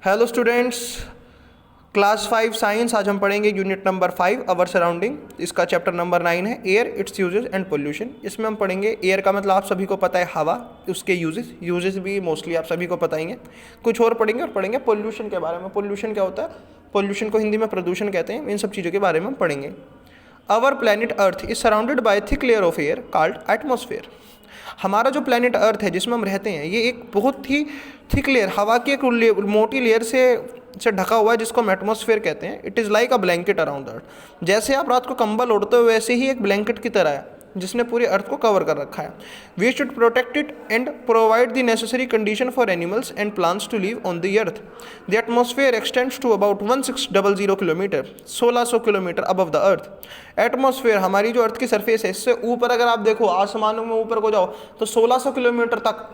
Hello students, class 5 science. आज हम पढ़ेंगे यूनिट नंबर 5 अवर सराउंडिंग। इसका चैप्टर नंबर 9 है air, it's uses and pollution. इसमें हम पढ़ेंगे एयर का मतलब आप सभी को पता है हवा, उसके यूजेस भी मोस्टली आप सभी को पता ही हैं। कुछ और पढ़ेंगे और पढ़ेंगे पोल्यूशन के बारे में। पोल्यूशन क्या होता है? पोल्यूशन को हिंदी में प्रदूषण कहते हैं। इन सब चीज़ों के बारे में हम पढ़ेंगे। Our planet earth is surrounded by thick layer of air called atmosphere. हमारा जो प्लैनेट अर्थ है जिसमें हम रहते हैं, ये एक बहुत ही थिक लेयर, हवा की एक मोटी लेयर से ढका हुआ है, जिसको हम एटमॉस्फेयर कहते हैं। It is like a blanket around earth. जैसे आप रात को कंबल ओढ़ते हो, वैसे ही एक ब्लैंकेट की तरह है जिसने पूरे अर्थ को कवर कर रखा है। We should protect it and provide the necessary condition for animals and plants to live on the earth. The atmosphere extends to about 1600 kilometre, 1600 kilometre above the earth. Atmosphere हमारी जो अर्थ की सरफेस है, इससे ऊपर अगर आप देखो, आसमानों में ऊपर को जाओ तो 1600 किलोमीटर तक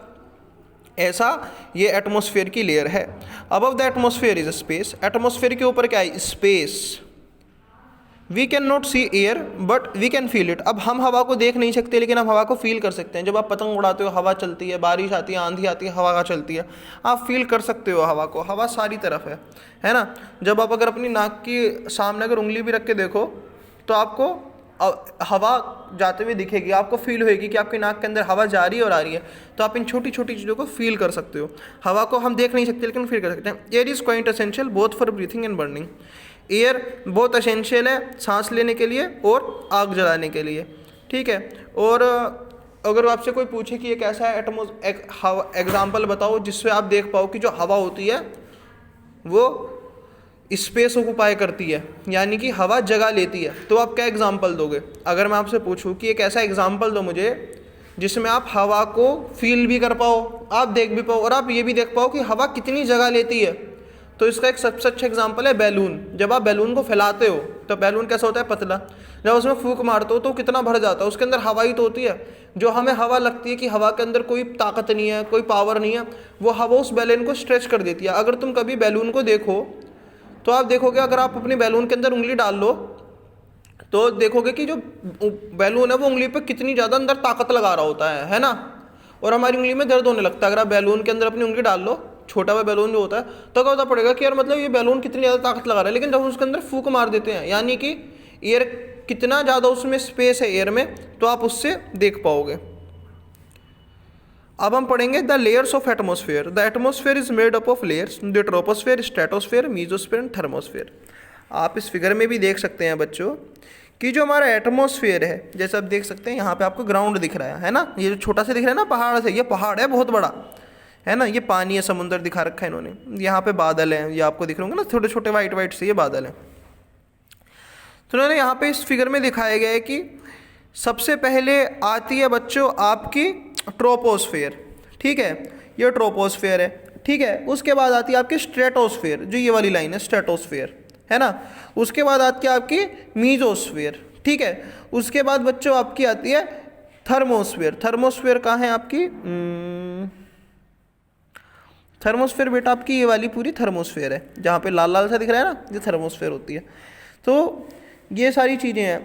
ऐसा ये एटमॉस्फेयर की लेयर है। Above the atmosphere is space. Atmosphere के ऊपर क्या है? Space. We can not see air but we can feel it. अब हम हवा को देख नहीं सकते, लेकिन हम हवा को फील कर सकते हैं। जब आप पतंग उड़ाते हो, हवा चलती है, बारिश आती है, आंधी आती है, हवा चलती है, आप फील कर सकते हो हवा को। हवा सारी तरफ है ना। जब आप अगर अपनी नाक की सामने अगर उंगली भी रख के देखो तो आपको हवा जाते हुए दिखेगी, आपको फील होएगी कि आपकी नाक के अंदर हवा जा रही है और आ रही है। तो आप इन छोटी छोटी चीज़ों को फील कर सकते हो। हवा को हम देख नहीं सकते, लेकिन फील कर सकते हैं। Air is quite essential both for breathing and burning. Air बहुत एसेंशियल है सांस लेने के लिए और आग जलाने के लिए, ठीक है। और अगर आपसे कोई पूछे कि ये कैसा है एग्जाम्पल बताओ जिससे आप देख पाओ कि जो हवा होती है वो स्पेस ऑक्युपाई करती है, यानी कि हवा जगह लेती है, तो आप क्या एग्जाम्पल दोगे? अगर मैं आपसे पूछूं कि एक ऐसा एग्जाम्पल दो मुझे जिसमें आप हवा को फील भी कर पाओ, आप देख भी पाओ और आप ये भी देख पाओ कि हवा कितनी जगह लेती है, तो इसका एक सबसे अच्छा एग्जाम्पल है बैलून। जब आप बैलून को फैलाते हो तो बैलून कैसा होता है? पतला। जब उसमें फूंक मारते हो तो कितना भर जाता है, उसके अंदर हवा ही तो होती है। जो हमें हवा लगती है कि हवा के अंदर कोई ताकत नहीं है, कोई पावर नहीं है, वो हवा उस बैलून को स्ट्रेच कर देती है। अगर तुम कभी बैलून को देखो तो आप देखोगे, अगर आप अपनी बैलून के अंदर उंगली डाल लो तो देखोगे कि जो बैलून है वो उंगली पे कितनी ज़्यादा अंदर ताकत लगा रहा होता है ना। और हमारी उंगली में दर्द होने लगता है अगर आप बैलून के अंदर अपनी उंगली डाल लो, छोटा हुआ बैलून जो होता है, तो क्या होता पड़ेगा कि यार मतलब ये बैलून कितनी ज़्यादा ताकत लगा रहा है। लेकिन जब उसके अंदर फूंक मार देते हैं, यानी कि एयर कितना ज़्यादा उसमें स्पेस है एयर में, तो आप उससे देख पाओगे। अब हम पढ़ेंगे the layers of atmosphere. The atmosphere is made up of layers, the troposphere, stratosphere, mesosphere and thermosphere. आप इस फिगर में भी देख सकते हैं बच्चों कि जो हमारा एटमॉस्फेयर है, जैसे आप देख सकते हैं यहाँ पे आपको ग्राउंड दिख रहा है ना। ये जो छोटा सा दिख रहा है ना पहाड़ से, ये पहाड़ है बहुत बड़ा, है ना। ये पानी है, समुद्र दिखा रखा है इन्होंने। यहाँ पे बादल हैं, ये आपको दिख रहे होंगे ना, छोटे छोटे वाइट वाइट से ये बादल हैं। तो उन्होंने यहाँ पे इस फिगर में दिखाया गया है कि सबसे पहले आती है बच्चों आपकी ट्रोपोस्फेयर, ठीक है, ये ट्रोपोस्फेयर है, ठीक है। उसके बाद आती है आपकी स्ट्रेटोस्फेयर, जो ये वाली लाइन है स्ट्रेटोस्फेयर, है ना। उसके बाद आती है आपकी मीजोस्फेयर, ठीक है। उसके बाद बच्चों आपकी आती है थर्मोस्फेयर। थर्मोस्फेयर कहाँ है आपकी? थर्मोस्फेयर बेटा आपकी ये वाली पूरी थर्मोस्फेयर है, जहाँ पे लाल लाल सा दिख रहा है ना, ये थर्मोस्फेयर होती है। तो ये सारी चीज़ें हैं।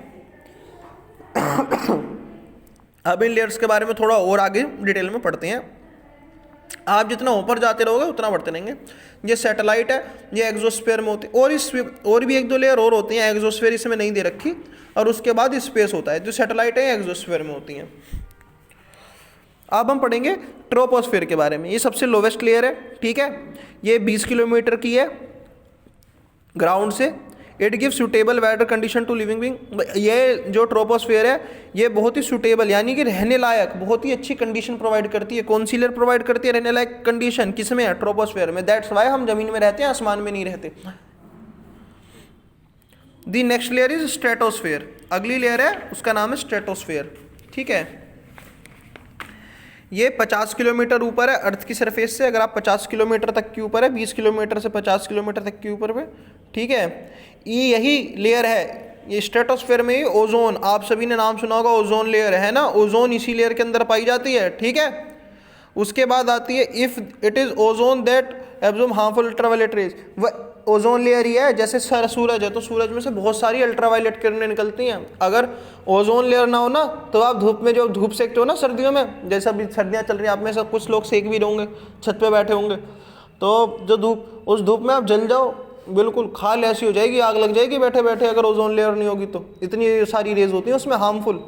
अब इन लेयर्स के बारे में थोड़ा और आगे डिटेल में पढ़ते हैं। आप जितना ऊपर जाते रहोगे उतना बढ़ते रहेंगे। ये सैटेलाइट है, ये एग्जोस्फेयर में होती है, और भी एक दो लेयर और होती हैं। एग्जोस्फेयर इसमें नहीं दे रखी। और उसके बाद स्पेस होता है। जो सैटेलाइट है एग्जोस्फेयर में होती हैं। अब हम पढ़ेंगे ट्रोपोस्फेयर के बारे में। ये सबसे लोवेस्ट लेयर है, ठीक है। ये 20 किलोमीटर की है ग्राउंड से। It give suitable weather condition to living being. ये जो ट्रोपोस्फेयर है ये बहुत ही सूटेबल, यानी कि रहने लायक बहुत ही अच्छी कंडीशन प्रोवाइड करती है। कौन सी लेयर प्रोवाइड करती है? रहने लायक कंडीशन। किसमें है? ट्रोपोस्फेयर में। दैट्स वाई हम जमीन में रहते हैं, आसमान में नहीं रहते। The next layer is stratosphere. अगली लेयर है, उसका नाम है स्ट्रेटोस्फेयर, ठीक है। ये 50 किलोमीटर ऊपर है अर्थ की सरफेस से। अगर आप 50 किलोमीटर तक के ऊपर है, 20 किलोमीटर से 50 किलोमीटर तक के ऊपर पे, ठीक है, ये यही लेयर है। ये स्ट्रेटोस्फेयर में ही ओजोन, आप सभी ने नाम सुना होगा, ओजोन लेयर है ना। ओजोन इसी लेयर के अंदर पाई जाती है, ठीक है। उसके बाद आती है if it is ozone that absorb harmful ultraviolet rays. वह ओजोन लेयर ही है। जैसे सूरज है तो सूरज में से बहुत सारी अल्ट्रावायलेट किरणें निकलती हैं। अगर ओजोन लेयर ना हो ना तो आप धूप में जो धूप सेकते हो ना सर्दियों में, जैसे अभी सर्दियाँ चल रही हैं, आप में से कुछ लोग सेक भी रहोगे, छत पे बैठे होंगे, तो जो धूप, उस धूप में आप जल जाओ, बिल्कुल खाल ऐसी हो जाएगी, आग लग जाएगी बैठे बैठे, अगर ओजोन लेयर नहीं होगी तो। इतनी सारी रेज होती हैं उसमें हार्मफुल,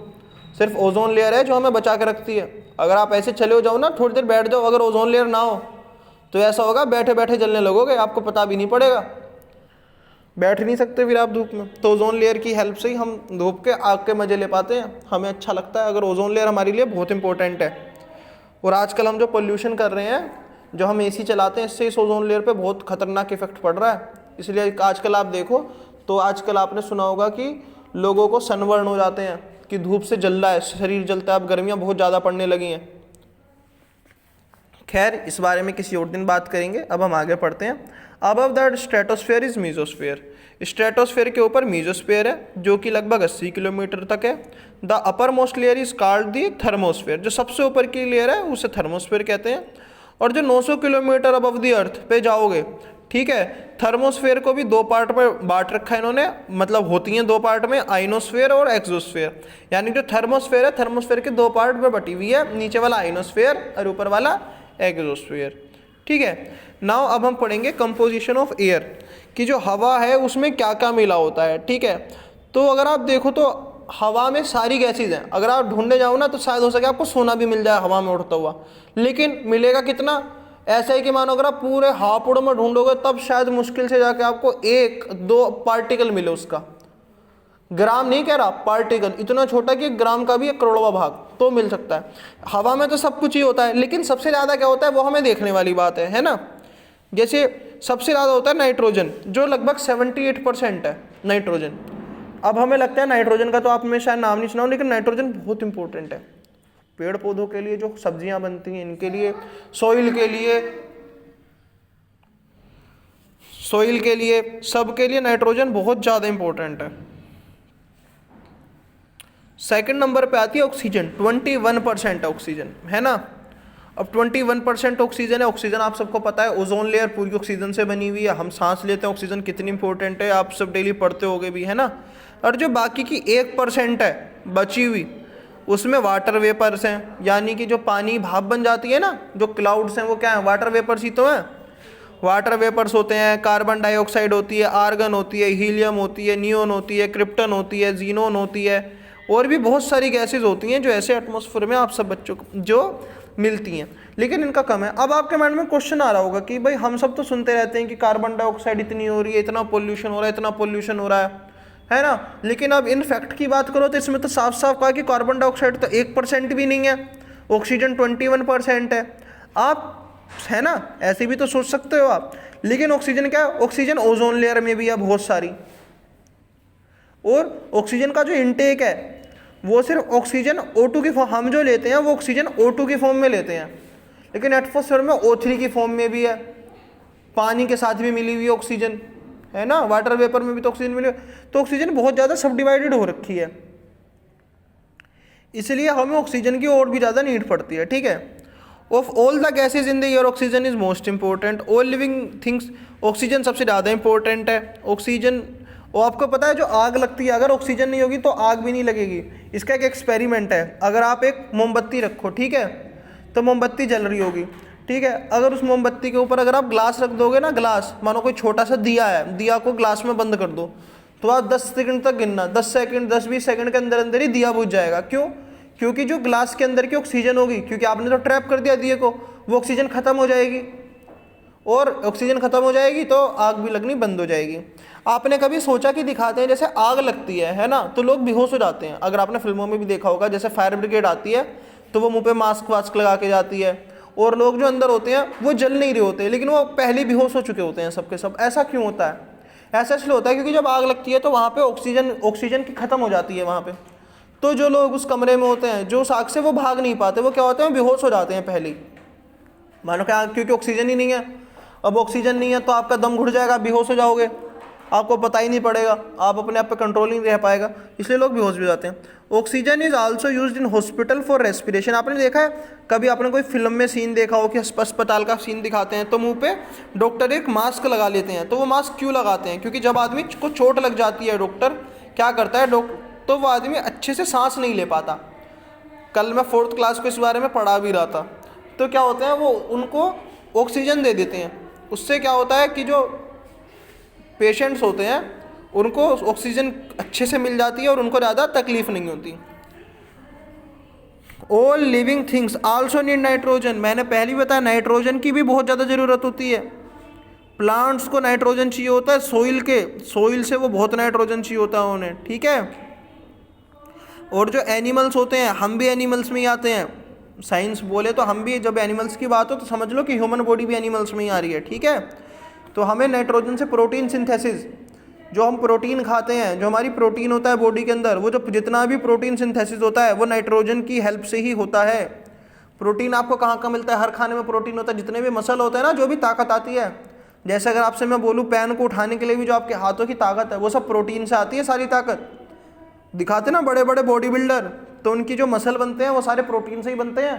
सिर्फ ओजोन लेयर है जो हमें बचा के रखती है। अगर आप ऐसे चले हो जाओ ना, थोड़ी देर बैठ जाओ, अगर ओजोन लेयर ना हो तो ऐसा होगा बैठे बैठे जलने लगोगे, आपको पता भी नहीं पड़ेगा, बैठ नहीं सकते फिर आप धूप में। तो ओजोन लेयर की हेल्प से ही हम धूप के आग के मजे ले पाते हैं, हमें अच्छा लगता है। अगर ओजोन लेयर हमारे लिए बहुत इंपॉर्टेंट है। और आजकल हम जो पोल्यूशन कर रहे हैं, जो हम एसी चलाते हैं, इससे इस ओजोन लेयर पे बहुत खतरनाक इफेक्ट पड़ रहा है। इसलिए आजकल आप देखो तो आजकल आपने सुना होगा कि लोगों को सनबर्न हो जाते हैं, कि धूप से जल रहा है, शरीर जलता है, अब गर्मियाँ बहुत ज़्यादा पड़ने लगी हैं। खैर, इस बारे में किसी और दिन बात करेंगे। अब हम आगे पढ़ते हैं। Above the stratosphere is mesosphere. Stratosphere के ऊपर मीजोस्फेयर है, जो कि लगभग 80 किलोमीटर तक है। The upper most layer is called the thermosphere. जो सबसे ऊपर की लेयर है उसे थर्मोस्फेयर कहते हैं। और जो 900 किलोमीटर अबव द अर्थ पे जाओगे, ठीक है, थर्मोस्फेयर को भी दो पार्ट में बांट रखा है इन्होंने, मतलब होती हैं दो पार्ट में, आइनोस्फेयर और एक्सोस्फेयर। यानी जो थर्मोस्फेयर है, थर्मोस्फेयर के दो पार्ट में बटी हुई है, नीचे वाला आइनोस्फेयर और ऊपर वाला एक्सोस्फेयर। ठीक है, नाउ अब हम पढ़ेंगे कंपोजिशन ऑफ एयर, कि जो हवा है उसमें क्या क्या मिला होता है। ठीक है, तो अगर आप देखो तो हवा में सारी गैसेज हैं। अगर आप ढूंढने जाओ ना तो शायद हो सके आपको सोना भी मिल जाए हवा में उड़ता हुआ, लेकिन मिलेगा कितना? ऐसा है कि मानो अगर आप पूरे हापुड़ में ढूंढोगे तब शायद मुश्किल से जाके आपको 1-2 पार्टिकल मिले उसका। ग्राम नहीं कह रहा, पार्टिकल, इतना छोटा कि ग्राम का भी 1 करोड़वां भाग तो मिल सकता है। हवा में तो सब कुछ ही होता है, लेकिन सबसे ज़्यादा क्या होता है वो हमें देखने वाली बात है ना। जैसे सबसे ज़्यादा होता है नाइट्रोजन, जो लगभग 78% है नाइट्रोजन। अब हमें लगता है नाइट्रोजन का तो आप में शायद नाम नहीं सुना हो, लेकिन नाइट्रोजन बहुत इंपॉर्टेंट है पेड़ पौधों के लिए, जो सब्जियां बनती हैं इनके लिए, सॉइल के लिए, सबके लिए नाइट्रोजन बहुत ज़्यादा इंपॉर्टेंट है। सेकंड नंबर पे आती है ऑक्सीजन, 21% ऑक्सीजन है ना। अब 21% ऑक्सीजन है। ऑक्सीजन आप सबको पता है, ओजोन लेयर पूरी ऑक्सीजन से बनी हुई है, हम सांस लेते हैं, ऑक्सीजन कितनी इंपॉर्टेंट है आप सब डेली पढ़ते होगे भी, है ना। और जो बाकी की 1% है बची हुई, उसमें वाटर वेपर्स हैं, यानी कि जो पानी भाप बन जाती है ना, जो क्लाउड्स हैं वो क्या है? वाटर वेपर्स ही तो हैं। वाटर वेपर्स होते हैं, कार्बन डाइऑक्साइड होती है, आर्गन होती है, हीलियम होती है, नियोन होती है, क्रिप्टन होती है, जीनोन होती है, और भी बहुत सारी गैसेज होती हैं जो ऐसे एटमॉस्फेयर में आप सब बच्चों को जो मिलती हैं, लेकिन इनका कम है। अब आपके माइंड में क्वेश्चन आ रहा होगा कि भाई हम सब तो सुनते रहते हैं कि कार्बन डाइऑक्साइड इतनी हो रही है, इतना पोल्यूशन हो रहा है, इतना पोल्यूशन हो रहा है ना। लेकिन अब इन फैक्ट की बात करो तो इसमें तो साफ साफ कहा कि कार्बन डाइऑक्साइड तो 1% भी नहीं है, ऑक्सीजन 21% है। आप है ना, ऐसे भी तो सोच सकते हो आप। लेकिन ऑक्सीजन क्या है? ऑक्सीजन ओजोन लेयर में भी है बहुत सारी, और ऑक्सीजन का जो इनटेक है वो सिर्फ ऑक्सीजन O2 की फॉर्म, हम जो लेते हैं वो ऑक्सीजन O2 की फॉर्म में लेते हैं, लेकिन एटमॉस्फेयर में O3 की फॉर्म में भी है, पानी के साथ भी मिली हुई ऑक्सीजन, है ना। वाटर वेपर में भी तो ऑक्सीजन मिली, तो ऑक्सीजन बहुत ज़्यादा सब डिवाइडेड हो रखी है, इसलिए हमें ऑक्सीजन की और भी ज़्यादा नीड पड़ती है। ठीक है, of all the gases in the air oxygen is most important. All living things, oxygen सबसे ज़्यादा इंपॉर्टेंट है। ऑक्सीजन, और आपको पता है जो आग लगती है, अगर ऑक्सीजन नहीं होगी तो आग भी नहीं लगेगी। इसका एक एक्सपेरिमेंट है, अगर आप एक मोमबत्ती रखो, ठीक है, तो मोमबत्ती जल रही होगी, ठीक है, अगर उस मोमबत्ती के ऊपर अगर आप ग्लास रख दोगे ना, ग्लास, मानो कोई छोटा सा दिया है, दिया को ग्लास में बंद कर दो, तो आप 10 सेकंड तक गिनना, 10 सेकंड 10-20 सेकंड के अंदर अंदर ही दिया बुझ जाएगा। क्यों? क्योंकि जो ग्लास के अंदर की ऑक्सीजन होगी, क्योंकि आपने तो ट्रैप कर दिया दिए को, वो ऑक्सीजन खत्म हो जाएगी, और ऑक्सीजन खत्म हो जाएगी तो आग भी लगनी बंद हो जाएगी। आपने कभी सोचा कि दिखाते हैं जैसे आग लगती है ना, तो लोग बेहोश हो जाते हैं। अगर आपने फिल्मों में भी देखा होगा, जैसे फायर ब्रिगेड आती है तो वो मुंह पे मास्क वास्क लगा के जाती है, और लोग जो अंदर होते हैं वो जल नहीं रहे होते, लेकिन वो पहले बेहोश हो चुके होते हैं सबके सब। ऐसा क्यों होता है? ऐसा इसलिए होता है क्योंकि जब आग लगती है तो वहाँ पे ऑक्सीजन की खत्म हो जाती है वहाँ पे, तो जो लोग उस कमरे में होते हैं, जो उस आग से वो भाग नहीं पाते, वो क्या होते हैं? बेहोश हो जाते हैं पहले ही। मानो क्या, क्योंकि ऑक्सीजन ही नहीं है। अब ऑक्सीजन नहीं है तो आपका दम घुट जाएगा, बेहोश हो जाओगे, आपको पता ही नहीं पड़ेगा, आप अपने आप पे कंट्रोल नहीं रह पाएगा, इसलिए लोग बेहोश भी जाते हैं। Oxygen is also used in hospital for respiration. आपने देखा है कभी, आपने कोई फिल्म में सीन देखा हो कि अस्पताल का सीन दिखाते हैं तो मुंह पे डॉक्टर एक मास्क लगा लेते हैं। तो वो मास्क क्यों लगाते हैं? क्योंकि जब आदमी को चोट लग जाती है, डॉक्टर क्या करता है, तो वो आदमी अच्छे से सांस नहीं ले पाता। कल मैं 4th क्लास को इस बारे में पढ़ा भी रहा था। तो क्या होता है, वो उनको ऑक्सीजन दे देते हैं, उससे क्या होता है कि जो पेशेंट्स होते हैं उनको ऑक्सीजन अच्छे से मिल जाती है और उनको ज़्यादा तकलीफ नहीं होती। All living things also need nitrogen, मैंने पहले ही बताया नाइट्रोजन की भी बहुत ज़्यादा ज़रूरत होती है। प्लांट्स को नाइट्रोजन चाहिए होता है सोइल से वो बहुत नाइट्रोजन चाहिए होता है उन्हें, ठीक है। और जो एनिमल्स होते हैं, हम भी एनिमल्स में ही आते हैं, साइंस बोले तो हम भी, जब एनिमल्स की बात हो तो समझ लो कि ह्यूमन बॉडी भी एनिमल्स में ही आ रही है, ठीक है। तो हमें नाइट्रोजन से प्रोटीन सिंथेसिस, जो हम प्रोटीन खाते हैं, जो हमारी प्रोटीन होता है बॉडी के अंदर, वो जो जितना भी प्रोटीन सिंथेसिस होता है वो नाइट्रोजन की हेल्प से ही होता है। प्रोटीन आपको कहाँ कहाँ मिलता है? हर खाने में प्रोटीन होता है। जितने भी मसल होते हैं ना, जो भी ताकत आती है, जैसे अगर आपसे मैं बोलूँ पैन को उठाने के लिए भी जो आपके हाथों की ताकत है वो सब प्रोटीन से आती है। सारी ताकत दिखाते ना बड़े बड़े बॉडी बिल्डर, तो उनकी जो मसल बनते हैं वो सारे प्रोटीन से ही बनते हैं।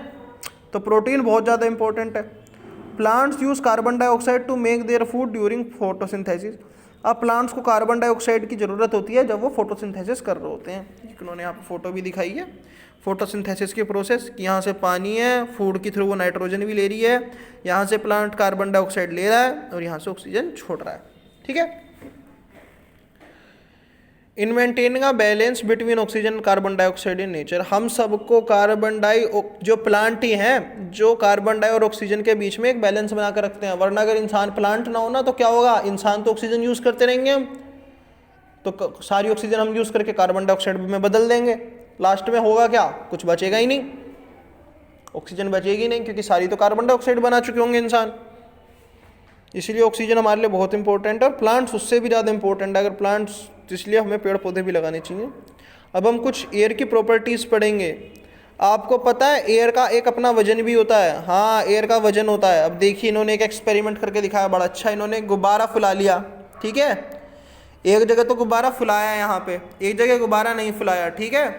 तो प्रोटीन बहुत ज़्यादा इंपॉर्टेंट है। Plants use carbon dioxide to make their food during photosynthesis. अब प्लांट्स को कार्बन डाइऑक्साइड की ज़रूरत होती है जब वो फोटोसिंथेसिस कर रहे होते हैं। इन्होंने यहाँ पर फोटो भी दिखाई है फोटोसिंथेसिस की प्रोसेस, कि यहाँ से पानी है, फूड के थ्रू वो नाइट्रोजन भी ले रही है, यहाँ से प्लांट कार्बन डाइऑक्साइड ले रहा है और यहाँ से ऑक्सीजन छोड़ रहा है, ठीक है। In maintaining a balance between oxygen carbon dioxide in nature, हम सबको जो प्लांट ही हैं जो कार्बन डाई और ऑक्सीजन के बीच में एक बैलेंस बना कर रखते हैं। वरना अगर इंसान प्लांट ना होना तो क्या होगा? इंसान तो ऑक्सीजन यूज़ करते रहेंगे हम, तो सारी ऑक्सीजन हम यूज़ करके कार्बन डाइऑक्साइड में बदल देंगे। लास्ट में होगा क्या? कुछ बचेगा ही नहीं, ऑक्सीजन बचेगी नहीं, क्योंकि सारी तो कार्बन डाइऑक्साइड बना चुके होंगे इंसान। इसलिए ऑक्सीजन हमारे लिए बहुत इंपॉर्टेंट है और प्लांट्स उससे भी ज़्यादा इंपॉर्टेंट है। अगर प्लांट्स, तो इसलिए हमें पेड़ पौधे भी लगाने चाहिए। अब हम कुछ एयर की प्रॉपर्टीज़ पढ़ेंगे। आपको पता है एयर का एक अपना वजन भी होता है। हाँ, एयर का वजन होता है। अब देखिए, इन्होंने एक एक्सपेरिमेंट करके दिखाया बड़ा अच्छा। इन्होंने गुब्बारा फुला लिया, ठीक है। एक जगह तो गुब्बारा फुलाया यहाँ पे, एक जगह गुब्बारा नहीं फुलाया, ठीक है।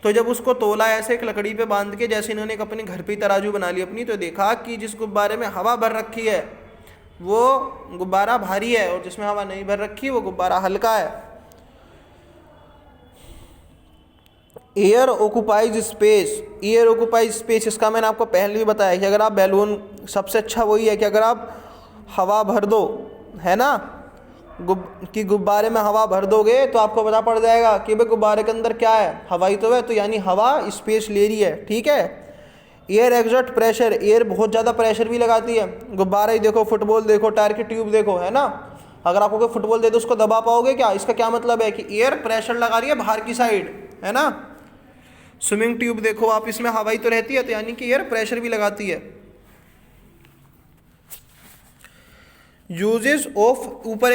तो जब उसको तोला ऐसे एक लकड़ी पे बांध के, जैसे इन्होंने एक अपने घर पे तराजू बना ली अपनी, तो देखा कि जिस गुब्बारे में हवा भर रखी है वो गुब्बारा भारी है और जिसमें हवा नहीं भर रखी वो गुब्बारा हल्का है। Air occupies space, air occupies space, इसका मैंने आपको पहले भी बताया कि अगर आप बैलून, सबसे अच्छा वही है कि अगर आप हवा भर दो, है ना, कि गुब्बारे में हवा भर दोगे तो आपको पता पड़ जाएगा कि भाई गुब्बारे के अंदर क्या है, हवा ही तो है, तो यानी हवा स्पेस ले रही है, ठीक है। एयर एग्जर्ट प्रेशर, एयर बहुत ज़्यादा प्रेशर भी लगाती है। गुब्बारा ही देखो, फुटबॉल देखो, टायर की ट्यूब देखो, है ना। अगर आपको कोई फुटबॉल दे दो उसको दबा पाओगे क्या? इसका क्या मतलब है कि एयर प्रेशर लगा रही है बाहर की साइड, है ना। स्विमिंग ट्यूब देखो आप, इसमें हवा ही तो रहती है, तो यानी कि एयर प्रेशर भी लगाती है। यूजेस ऑफ, ऊपर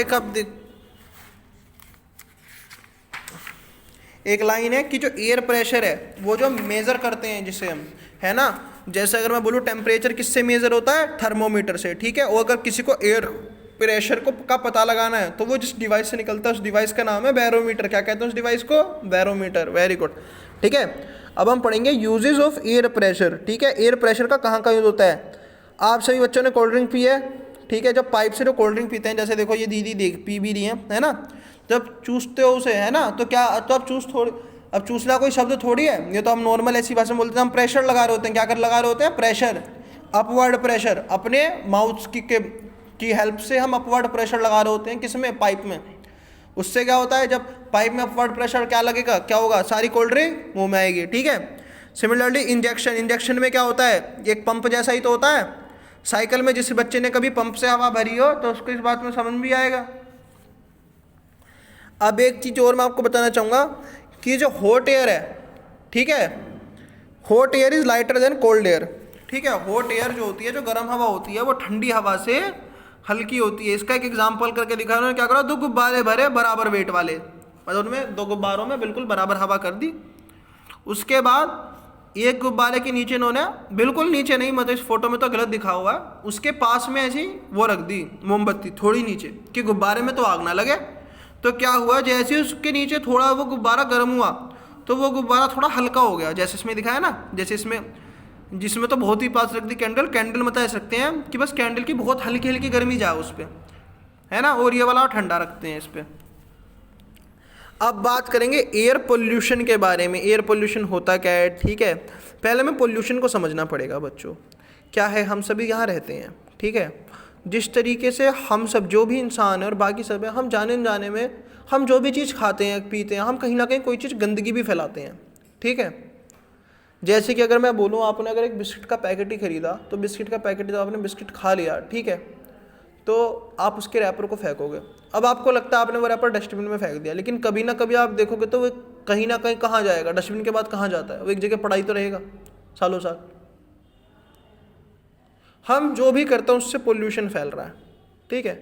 एक लाइन है कि जो एयर प्रेशर है वो जो मेज़र करते हैं जिसे हम, है ना। जैसे अगर मैं बोलूँ टेम्परेचर किससे मेज़र होता है? थर्मोमीटर से, ठीक है। और अगर किसी को एयर प्रेशर का पता लगाना है तो वो जिस डिवाइस से निकलता है उस डिवाइस का नाम है बैरोमीटर। क्या कहते हैं उस डिवाइस को? बैरोमीटर। वेरी गुड, ठीक है। अब हम पढ़ेंगे यूजेस ऑफ एयर प्रेशर, ठीक है। एयर प्रेशर का कहाँ यूज़ होता है? आप सभी बच्चों ने कोल्ड ड्रिंक पी है, ठीक है। जब पाइप से जो कोल्ड ड्रिंक पीते हैं, जैसे देखो ये दीदी पी भी रही है ना, जब चूसते हो उसे, है ना, तो क्या, तो अब चूसना कोई शब्द थोड़ी है, ये तो हम नॉर्मल ऐसी भाषा में बोलते हैं। हम प्रेशर लगा रहे होते हैं। क्या कर लगा रहे होते हैं? प्रेशर, अपवर्ड प्रेशर, अपने माउथ की हेल्प से हम अपवर्ड प्रेशर लगा रहे होते हैं। किसमें? पाइप में। उससे क्या होता है, जब पाइप में अपवर्ड प्रेशर क्या लगेगा, क्या होगा? सारी कोल्ड ड्रिंक मुँह में आएगी, ठीक है। सिमिलरली इंजेक्शन में क्या होता है? एक पंप जैसा ही तो होता है। साइकिल में जिस बच्चे ने कभी पंप से हवा भरी हो तो उसको इस बात में समझ भी आएगा। अब एक चीज़ और मैं आपको बताना चाहूँगा कि जो हॉट एयर है, ठीक है, hot air is lighter than cold air, ठीक है। हॉट एयर जो होती है, जो गर्म हवा होती है, वो ठंडी हवा से हल्की होती है। इसका एक एग्जाम्पल करके दिखाया उन्होंने। क्या करा? 2 गुब्बारे भरे बराबर वेट वाले, मतलब उनमें 2 गुब्बारों में बिल्कुल बराबर हवा कर दी। उसके बाद एक गुब्बारे के नीचे इन्होंने, बिल्कुल नीचे नहीं, मतलब इस फोटो में तो गलत दिखा हुआ है, उसके पास में ऐसी वो रख दी मोमबत्ती थोड़ी नीचे, कि गुब्बारे में तो आग ना लगे। तो क्या हुआ, जैसे उसके नीचे थोड़ा वो गुब्बारा गर्म हुआ तो वो गुब्बारा थोड़ा हल्का हो गया, जैसे इसमें दिखाया ना। जैसे जिसमें तो बहुत ही पास रख दी कैंडल बता सकते हैं कि बस कैंडल की बहुत हल्की हल्की गर्मी जाए उस पर, है ना। और ये वाला ठंडा रखते हैं इस पर। अब बात करेंगे एयर पोल्यूशन के बारे में। एयर पोल्यूशन होता क्या है, ठीक है। पहले में पोल्यूशन को समझना पड़ेगा बच्चों। क्या है, हम सभी यहाँ रहते हैं, ठीक है। जिस तरीके से हम सब जो भी इंसान है और बाकी सब है, हम जाने अनजाने में हम जो भी चीज़ खाते हैं पीते हैं, हम कहीं ना कहीं कोई चीज़ गंदगी भी फैलाते हैं। ठीक है, जैसे कि अगर मैं बोलूँ, आपने अगर एक बिस्किट का पैकेट ही खरीदा, तो बिस्किट का पैकेट जब आपने बिस्किट खा लिया, ठीक है, तो आप उसके रैपर को फेंकोगे। अब आपको लगता है आपने वो रैपर डस्टबिन में फेंक दिया, लेकिन कभी ना कभी आप देखोगे तो वो कहीं ना कहीं कहाँ जाएगा, डस्टबिन के बाद कहाँ जाता है, वो एक जगह पड़ा ही तो रहेगा सालों साल। हम जो भी करते हैं उससे पोल्यूशन फैल रहा है। ठीक है,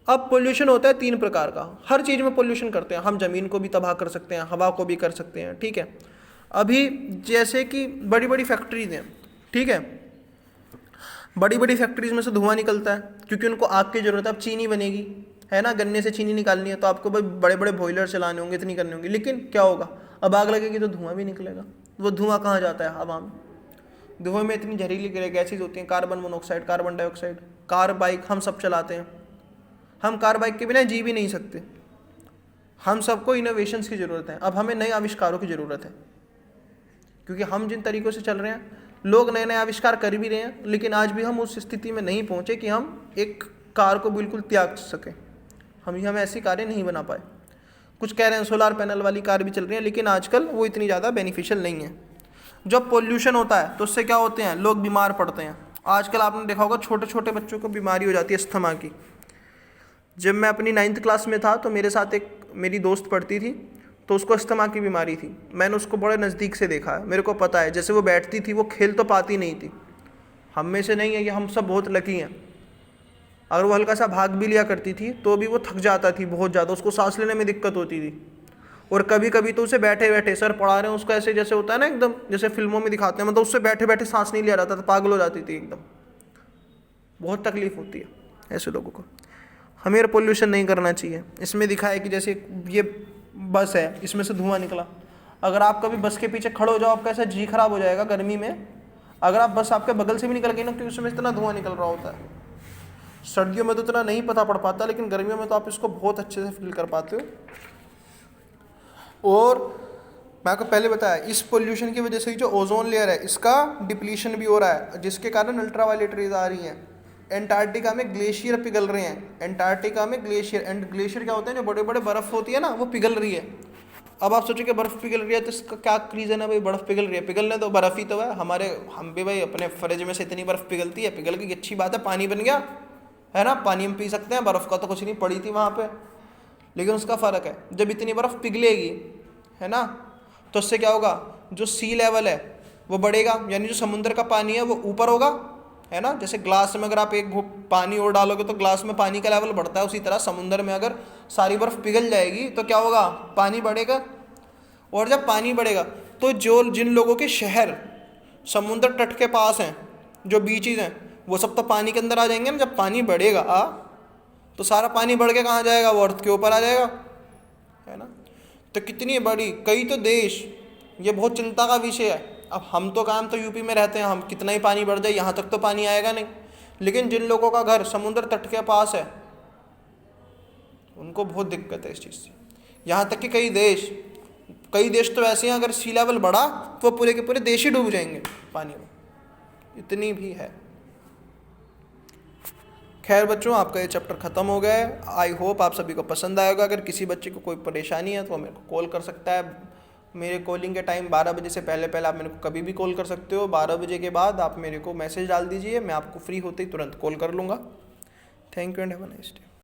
अब पोल्यूशन होता है 3 प्रकार का, हर चीज़ में पोल्यूशन करते हैं हम, ज़मीन को भी तबाह कर सकते हैं, हवा को भी कर सकते हैं। ठीक है, अभी जैसे कि बड़ी बड़ी फैक्ट्रीज हैं, ठीक है, बड़ी बड़ी फैक्ट्रीज में से धुआं निकलता है क्योंकि उनको आग की ज़रूरत है। अब चीनी बनेगी, है ना, गन्ने से चीनी निकालनी है, तो आपको भाई बड़े बड़े बॉयलर चलाने होंगे, इतनी करनी होंगी, लेकिन क्या होगा, अब आग लगेगी तो धुआं भी निकलेगा। वो धुआं कहाँ जाता है, हवा में। धुएं में इतनी जहरीली गैसेज होती हैं, carbon monoxide, carbon dioxide. Car bike हम सब चलाते हैं, हम कार बाइक के बिना जी भी नहीं सकते। हम सबको इनोवेशंस की ज़रूरत है, अब हमें नए आविष्कारों की ज़रूरत है, क्योंकि हम जिन तरीक़ों से चल रहे हैं, लोग नए नए आविष्कार कर भी रहे हैं, लेकिन आज भी हम उस स्थिति में नहीं पहुँचे कि हम एक कार को बिल्कुल त्याग सकें। हम ऐसी कारें नहीं बना पाए। कुछ कह रहे हैं सोलार पैनल वाली कार भी चल रही है, लेकिन आजकल वो इतनी ज़्यादा बेनिफिशियल नहीं है। जब पोल्यूशन होता है तो उससे क्या होते हैं, लोग बीमार पड़ते हैं। आजकल आपने देखा होगा छोटे छोटे बच्चों को बीमारी हो जाती है अस्थमा की। जब मैं अपनी 9th क्लास में था तो मेरे साथ एक मेरी दोस्त पढ़ती थी, तो उसको अस्थमा की बीमारी थी। मैंने उसको बड़े नज़दीक से देखा है, मेरे को पता है, जैसे वो बैठती थी वो खेल तो पाती नहीं थी। हम में से नहीं है कि हम सब बहुत लकी हैं। अगर वो हल्का सा भाग भी लिया करती थी तो भी वो थक जाता थी बहुत ज़्यादा, उसको सांस लेने में दिक्कत होती थी। और कभी कभी तो उसे बैठे बैठे, सर पढ़ा रहे हैं उसको, ऐसे जैसे होता है ना एकदम जैसे फिल्मों में दिखाते हैं, मतलब उससे बैठे बैठे सांस नहीं लिया जाता था, पागल हो जाती थी एकदम। बहुत तकलीफ होती है ऐसे लोगों को। हमें एयर पोल्यूशन नहीं करना चाहिए। इसमें दिखा है कि जैसे ये बस है, इसमें से धुआं निकला, अगर आप कभी बस के पीछे खड़े हो जाओ, आपका ऐसा जी खराब हो जाएगा गर्मी में। अगर आप बस आपके बगल से भी निकल गई ना, क्योंकि उसमें इतना धुआं निकल रहा होता है। सर्दियों में तो इतना नहीं पता पड़ पाता, लेकिन गर्मियों में तो आप इसको बहुत अच्छे से फील कर पाते हो। और मैं आपको पहले बताया, इस पोल्यूशन की वजह से जो ओजोन लेयर है इसका डिप्लीशन भी हो रहा है, जिसके कारण अल्ट्रावायलेट रेज आ रही हैं। एंटार्क्टिका में ग्लेशियर पिघल रहे हैं, एंटार्क्टिका में ग्लेशियर, एंड ग्लेशियर क्या होते हैं, जो बड़े बड़े बर्फ़ होती है ना, वो पिघल रही है। अब आप सोचो कि बर्फ़ पिघल रही है तो इसका क्या रीज़न है भाई, बर्फ़ पिघल रही है, पिघलने तो बर्फ़ ही तो है। हम भी भाई अपने फ्रिज में से इतनी बर्फ़ पिघलती है, पिघल गई अच्छी बात है, पानी बन गया, है ना, पानी हम पी सकते हैं, बर्फ़ का तो कुछ नहीं, पड़ी थी वहाँ पे। लेकिन उसका फ़र्क है, जब इतनी बर्फ़ पिघलेगी, है ना, तो उससे क्या होगा, जो सी लेवल है वो बढ़ेगा, यानी जो समुद्र का पानी है वो ऊपर होगा, है ना। जैसे ग्लास में अगर आप एक घूंट पानी और डालोगे तो ग्लास में पानी का लेवल बढ़ता है, उसी तरह समुद्र में अगर सारी बर्फ़ पिघल जाएगी तो क्या होगा, पानी बढ़ेगा। और जब पानी बढ़ेगा तो जिन लोगों के शहर समुद्र तट के पास हैं, जो बीचेज हैं, वो सब तो पानी के अंदर आ जाएंगे ना। जब पानी बढ़ेगा तो सारा पानी बढ़ के कहाँ जाएगा, वो अर्थ के ऊपर आ जाएगा, है ना। तो कितनी बड़ी, कई तो देश, ये बहुत चिंता का विषय है। अब हम तो काम तो यूपी में रहते हैं, हम कितना ही पानी बढ़ जाए यहाँ तक तो पानी आएगा नहीं, लेकिन जिन लोगों का घर समुद्र तट के पास है उनको बहुत दिक्कत है इस चीज़ से। यहाँ तक कि कई देश तो ऐसे हैं, अगर सी लेवल बढ़ा तो पूरे के पूरे देश ही डूब जाएंगे पानी में, इतनी भी है। खैर बच्चों, आपका ये चैप्टर ख़त्म हो गया है। आई होप आप सभी को पसंद आएगा। अगर किसी बच्चे को कोई परेशानी है तो मेरे को कॉल कर सकता है। मेरे कॉलिंग के टाइम 12 बजे से पहले आप मेरे को कभी भी कॉल कर सकते हो। 12 बजे के बाद आप मेरे को मैसेज डाल दीजिए, मैं आपको फ्री होते ही तुरंत कॉल कर लूँगा। Thank you and have a nice day.